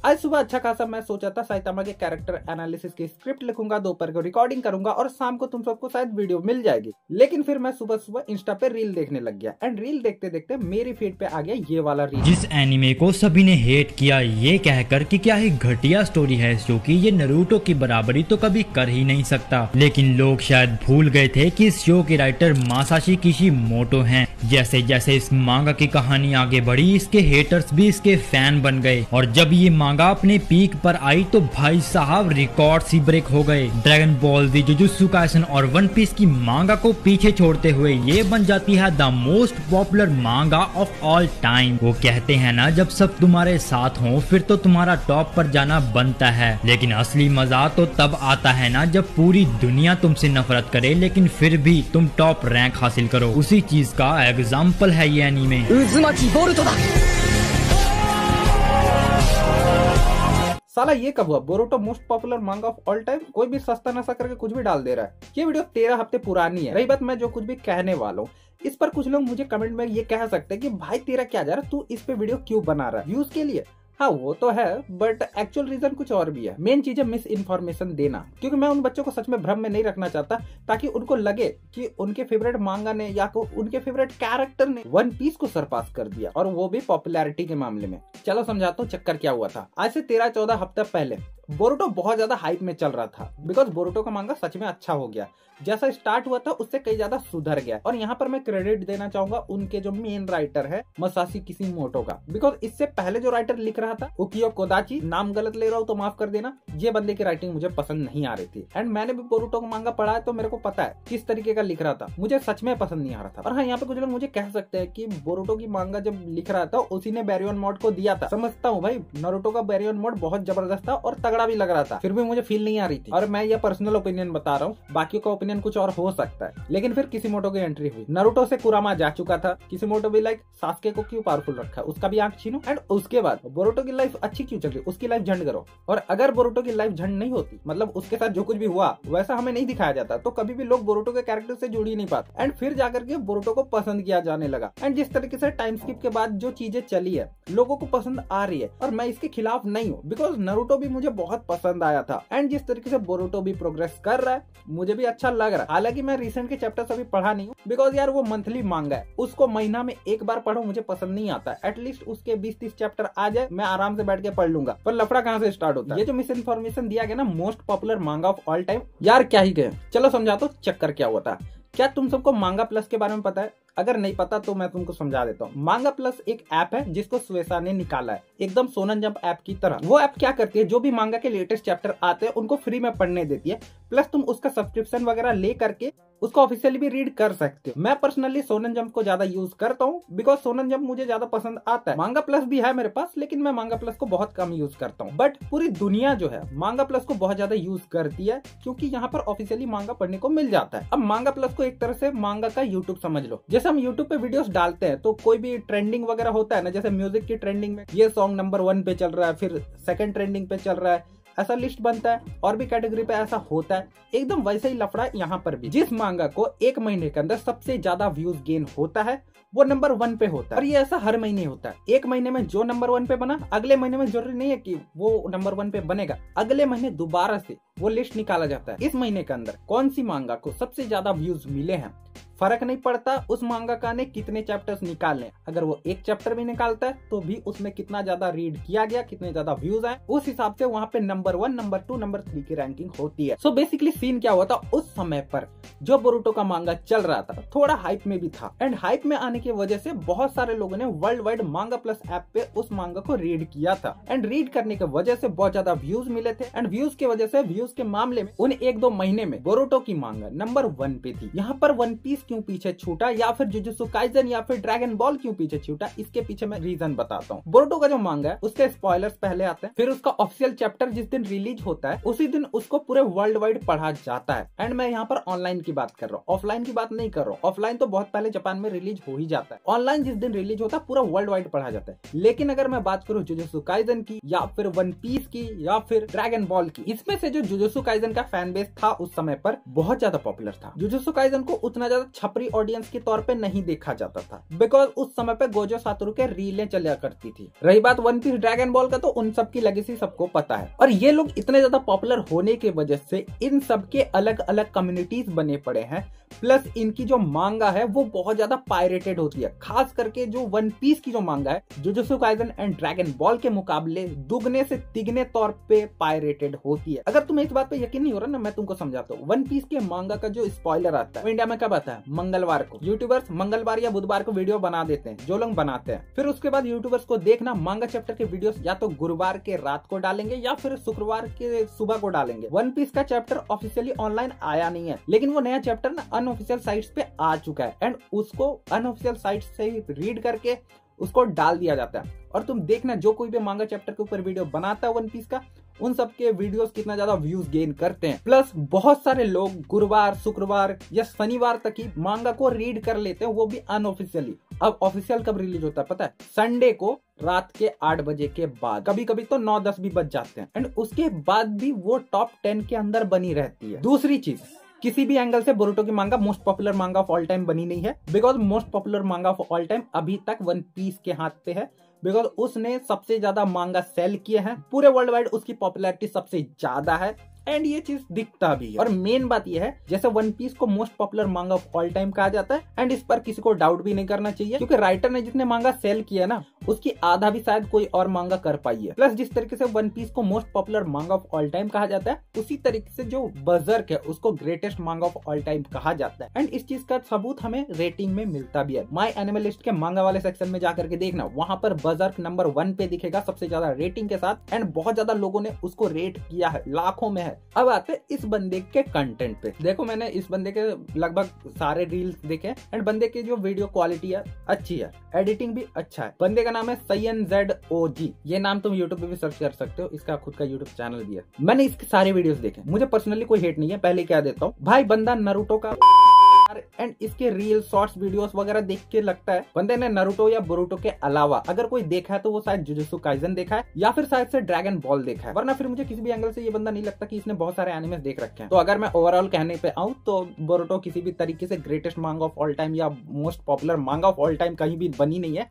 आज सुबह अच्छा खासा मैं सोचा था साइतामा के कैरेक्टर एनालिसिस की स्क्रिप्ट लिखूंगा, दोपहर को रिकॉर्डिंग करूंगा और शाम को तुम सबको शायद वीडियो मिल जाएगी। लेकिन फिर मैं सुबह सुबह इंस्टा पे रील देखने लग गया एंड रील देखते देखते मेरी फीड पे आ गया ये वाला रील, जिस एनिमे को सभी ने हेट किया ये कहकर कि क्या ही घटिया स्टोरी है, जो कि ये नारुतो की बराबरी तो कभी कर ही नहीं सकता। लेकिन लोग शायद भूल गए थे कि इस शो के राइटर मासाशी किशिमोटो हैं। जैसे जैसे इस मांगा की कहानी आगे बढ़ी, इसके हेटर्स भी इसके फैन बन गए और जब ये मांगा अपने पीक पर आई तो भाई साहब रिकॉर्ड ही ब्रेक हो गए। ड्रैगन बॉल दी, जुजुत्सु काइसन और वन पीस की मांगा को पीछे छोड़ते हुए ये बन जाती है द मोस्ट पॉपुलर मांगा ऑफ ऑल टाइम। वो कहते हैं ना, जब सब तुम्हारे साथ हो फिर तो तुम्हारा टॉप पर जाना बनता है। लेकिन असली मजा तो तब आता है ना जब पूरी दुनिया तुमसे नफरत करे लेकिन फिर भी तुम टॉप रैंक हासिल करो। उसी चीज का एग्जाम्पल है ये एनीमे। साला ये कब हुआ? बोरुटो मोस्ट पॉपुलर मांगा ऑफ ऑल टाइम। कोई भी सस्ता नशा करके कुछ भी डाल दे रहा है। ये वीडियो 13 हफ्ते पुरानी है। रही बात मैं जो कुछ भी कहने वाला हूँ, इस पर कुछ लोग मुझे कमेंट में ये कह सकते हैं कि भाई तेरा क्या जा रहा है, तू इस पे वीडियो क्यों बना रहा है, व्यूज के लिए? हाँ वो तो है, बट एक्चुअल रीजन कुछ और भी है। मेन चीज है मिस इन्फॉर्मेशन देना, क्योंकि मैं उन बच्चों को सच में भ्रम में नहीं रखना चाहता ताकि उनको लगे कि उनके फेवरेट मांगा ने या उनके फेवरेट कैरेक्टर ने वन पीस को सरपास कर दिया, और वो भी पॉपुलैरिटी के मामले में। चलो समझाता हूँ चक्कर क्या हुआ था। आज से 13-14 हफ्ते पहले बोरुटो बहुत ज्यादा हाइप में चल रहा था, बिकॉज बोरुटो का मांगा सच में अच्छा हो गया। जैसा स्टार्ट हुआ था उससे कई ज्यादा सुधर गया। और यहाँ पर मैं क्रेडिट देना चाहूंगा उनके जो मेन राइटर है मासाशी किशिमोटो का, बिकॉज इससे पहले जो राइटर लिख रहा था उकियो कोदाची, नाम गलत ले रहा हूँ तो माफ कर देना, ये बंदे की राइटिंग मुझे पसंद नहीं आ रही थी। एंड मैंने भी बोरुटो का मांगा पढ़ा है तो मेरे को पता है किस तरीके का लिख रहा था, मुझे सच में पसंद नहीं आ रहा था। और हाँ, यहाँ पे कुछ लोग मुझे कह सकते हैं कि बोरुटो की मांगा जब लिख रहा था उसी ने बैरियन मोड को दिया था। समझता हूँ भाई, नारुतो का बैरियन मोड बहुत जबरदस्त था और तगड़ा भी लग रहा था, फिर भी मुझे फील नहीं आ रही थी। और मैं ये पर्सनल ओपिनियन बता रहा हूँ, बाकियों का ओपिनियन कुछ और हो सकता है। लेकिन फिर किशिमोटो की एंट्री हुई। नारुतो से कुरामा जा चुका था, किशिमोटो भी लाइक सास्के को क्यों पावरफुल रखा, उसका भी आंख छीनो। एंड उसके बाद बोरुटो की लाइफ अच्छी क्यों चल रही, उसकी लाइफ झंड करो। और अगर बोरुटो की लाइफ झंड नहीं होती, मतलब उसके साथ जो कुछ भी हुआ वैसा हमें नहीं दिखाया जाता, तो कभी भी लोग बोरुटो के कैरेक्टर से जुड़ ही नहीं पाते। एंड फिर जाकर के बोरुटो को पसंद किया जाने लगा। एंड जिस तरीके से टाइम स्किप के बाद जो चीजें चली है लोगों को पसंद आ रही है, और मैं इसके खिलाफ नहीं हूँ, बिकॉज नारुतो भी मुझे बहुत पसंद आया था। एंड जिस तरीके से बोरुटो भी प्रोग्रेस कर रहा है मुझे भी अच्छा लग रहा है। हालांकि मैं रिसेंट के चैप्टर्स अभी पढ़ा नहीं हूँ, बिकॉज यार वो मंथली मांगा है, उसको महीना में एक बार पढ़ो मुझे पसंद नहीं आता। एटलीस्ट उसके 20-30 चैप्टर आ जाए, मैं आराम से बैठ के पढ़ लूंगा। पर लफड़ा कहाँ से स्टार्ट होता है? ये जो मिस इन्फॉर्मेशन दिया गया ना, मोस्ट पॉपुलर मांगा ऑफ ऑल टाइम, यार क्या ही कहे। चलो समझाता हूँ चक्कर क्या हुआ था। क्या तुम सबको मांगा प्लस के बारे में पता है? अगर नहीं पता तो मैं तुमको समझा देता हूँ। मांगा प्लस एक ऐप है जिसको स्वेसा ने निकाला है, एकदम सोनन जंप ऐप की तरह। वो ऐप क्या करती है, जो भी मांगा के लेटेस्ट चैप्टर आते हैं उनको फ्री में पढ़ने देती है, प्लस तुम उसका सब्सक्रिप्शन वगैरह ले करके उसको ऑफिशियली भी रीड कर सकते हो। मैं पर्सनली सोनन जंप को ज्यादा यूज करता हूँ, बिकॉज सोनन जंप मुझे ज्यादा पसंद आता है। मांगा प्लस भी है मेरे पास, लेकिन मैं मांगा प्लस को बहुत कम यूज करता हूँ। बट पूरी दुनिया जो है मांगा प्लस को बहुत ज्यादा यूज करती है, क्योंकि यहाँ पर ऑफिशियली मांगा पढ़ने को मिल जाता है। अब मांगा प्लस को एक तरह से मांगा का यूट्यूब समझ लो। जैसे हम यूट्यूब पे वीडियोस डालते हैं तो कोई भी ट्रेंडिंग वगैरह होता है ना, जैसे म्यूजिक की ट्रेंडिंग में ये सॉन्ग नंबर 1 पे चल रहा है, फिर सेकंड ट्रेंडिंग पे चल रहा है, ऐसा लिस्ट बनता है। और भी कैटेगरी पे ऐसा होता है, एकदम वैसे ही लफड़ा यहाँ पर भी। जिस मांगा को 1 महीने के अंदर सबसे ज्यादा व्यूज गेन होता है वो नंबर 1 पे होता है। और ये ऐसा हर महीने होता है। 1 महीने में जो नंबर 1 पे बना, अगले महीने में जरूरी नहीं है कि वो नंबर 1 पे बनेगा, अगले महीने दोबारा से वो लिस्ट निकाला जाता है। इस महीने के अंदर कौन सी मांगा को सबसे ज्यादा व्यूज मिले हैं, फर्क नहीं पड़ता उस मांगाका ने कितने चैप्टर्स निकाले। अगर वो एक चैप्टर भी निकालता है तो भी उसमें कितना ज्यादा रीड किया गया, कितने ज्यादा व्यूज आए, उस हिसाब से वहाँ पे नंबर 1, नंबर 2, नंबर 3 की रैंकिंग होती है। सो बेसिकली सीन क्या हुआ था, उस समय पर जो बोरुटो का मांगा चल रहा था थोड़ा हाइप में भी था। एंड हाइप में आने की वजह से बहुत सारे लोगों ने वर्ल्ड वाइड मांगा प्लस ऐप पे उस मांगा को रीड किया था। एंड रीड करने की वजह से बहुत ज्यादा व्यूज मिले थे। एंड व्यूज की वजह से, व्यूज के मामले में उन 1-2 महीने में बोरुटो की मांगा नंबर 1 पे थी। यहाँ पर वन पीस क्यों पीछे छूटा, या फिर जुजुत्सु काइसन या फिर ड्रैगन बॉल क्यों पीछे छूटा, इसके पीछे मैं रीजन बताता हूँ। बोरुटो का जो मांगा है उसके स्पॉयलर्स पहले आते हैं, फिर उसका ऑफिशियल चैप्टर जिस दिन रिलीज होता है उसी दिन उसको पूरे वर्ल्ड वाइड पढ़ा जाता है। एंड मैं यहाँ पर ऑनलाइन की बात कर रहा हूँ, ऑफलाइन की बात नहीं कर रहा हूँ। ऑफलाइन तो बहुत पहले जापान में रिलीज हो ही जाता है, ऑनलाइन जिस दिन रिलीज होता है पूरा वर्ल्ड वाइड पढ़ा जाता है। लेकिन अगर मैं बात करूँ जुजुत्सु काइसन की, या फिर वन पीस की, या फिर ड्रैगन बॉल की, इसमें से जो जुजुत्सु काइसन का फैन बेस था उस समय पर बहुत ज्यादा पॉपुलर था। जुजुत्सु काइसन को उतना ज्यादा छपरी ऑडियंस के तौर पे नहीं देखा जाता था, बिकॉज उस समय पे गोजो सातोरू के रीलें चला करती थी। रही बात वन पीस ड्रैगन बॉल का, तो उन सब की लेगेसी सबको पता है, और ये लोग इतने ज्यादा पॉपुलर होने की वजह से इन सब के अलग अलग कम्युनिटीज बने पड़े हैं। प्लस इनकी जो मांगा है वो बहुत ज्यादा पायरेटेड होती है, खास करके जो वन पीस की जो मांगा है jujutsu Kaisen and dragon ball के मुकाबले दुगने से तिगने तौर पे पायरेटेड होती है। अगर तुम्हें इस बात पे यकीन नहीं हो रहा ना, मैं तुमको समझाता हूँ। वन पीस के मांगा का जो स्पॉइलर आता है वो इंडिया में कब आता है? मंगलवार को। यूट्यूबर्स मंगलवार या बुधवार को वीडियो बना देते हैं, जो लोग बनाते हैं। फिर उसके बाद यूट्यूबर्स को देखना, मांगा चैप्टर के वीडियोस या तो गुरुवार के रात को डालेंगे या फिर शुक्रवार के सुबह को डालेंगे। वन पीस का चैप्टर ऑफिशियली ऑनलाइन आया नहीं है, लेकिन वो नया चैप्टर ना अनऑफिशियल साइट्स पे आ चुका है, एंड उसको अनऑफिशियल साइट से ही रीड करके उसको डाल दिया जाता है। और तुम देखना, जो कोई भी मांगा चैप्टर के ऊपर वीडियो बनाता है वन पीस का, उन सब के वीडियोस कितना ज्यादा व्यूज गेन करते हैं। प्लस बहुत सारे लोग गुरुवार, शुक्रवार या शनिवार तक ही मांगा को रीड कर लेते हैं, वो भी अनऑफिशियली। अब ऑफिशियल कब रिलीज होता है पता है? संडे को रात के 8 बजे के बाद, कभी कभी तो 9-10 भी बज जाते हैं, एंड उसके बाद भी वो टॉप 10 के अंदर बनी रहती है। दूसरी चीज, किसी भी एंगल से बोरुटो की मांगा मोस्ट पॉपुलर मांगा ऑफ ऑल टाइम बनी नहीं है, बिकॉज मोस्ट पॉपुलर मांगा ऑफ ऑल टाइम अभी तक वन पीस के हाथ पे है, बिकॉज उसने सबसे ज्यादा मांगा सेल किए हैं, पूरे वर्ल्ड वाइड उसकी पॉपुलैरिटी सबसे ज्यादा है, एंड ये चीज दिखता भी है। और मेन बात ये है, जैसे वन पीस को मोस्ट पॉपुलर मांगा ऑफ ऑल टाइम कहा जाता है, एंड इस पर किसी को डाउट भी नहीं करना चाहिए, क्योंकि राइटर ने जितने मांगा सेल किया ना, उसकी आधा भी शायद कोई और मांगा कर पाई है। प्लस जिस तरीके से वन पीस को मोस्ट पॉपुलर मांगा ऑफ ऑल टाइम कहा जाता है, उसी तरीके से जो बर्जर्क है उसको ग्रेटेस्ट मांगा ऑफ ऑल टाइम कहा जाता है, एंड इस चीज का सबूत हमें रेटिंग में मिलता भी है। माय एनिमलिस्ट के मांगा वाले सेक्शन में जाकर के देखना, वहां पर बर्जर्क नंबर 1 पे दिखेगा सबसे ज्यादा रेटिंग के साथ, एंड बहुत ज्यादा लोगों ने उसको रेट किया है, लाखों में है। अब आते इस बंदे के कंटेंट पे। देखो, मैंने इस बंदे के लगभग सारे रील्स देखे, एंड बंदे की जो वीडियो क्वालिटी है अच्छी है, एडिटिंग भी अच्छा है। बंदे का नाम है SayyanZOG, ये नाम तुम यूट्यूब पे भी सर्च कर सकते हो, इसका खुद का यूट्यूब चैनल भी है। मैंने इसके सारे वीडियोस देखे, मुझे पर्सनली कोई हेट नहीं है, पहले क्या देता हूँ भाई, बंदा नारुतो का एंड इसके रील शॉर्ट्स वीडियोस वगैरह देख के लगता है बंदे ने नारुतो या बोरुटो के अलावा अगर कोई देखा है तो वो शायद जुजुत्सु काइसेन देखा है या फिर शायद से ड्रैगन बॉल देखा है, वरना फिर मुझे किसी भी एंगल से ये बंदा नहीं लगता कि इसने बहुत सारे एनिमेस देख रखे हैं। तो अगर मैं ओवरऑल कहने पे आऊं तो बोरुटो किसी भी तरीके से ग्रेटेस्ट मांगा ऑफ ऑल टाइम या मोस्ट पॉपुलर मांगा ऑफ ऑल टाइम कहीं भी बनी नहीं है,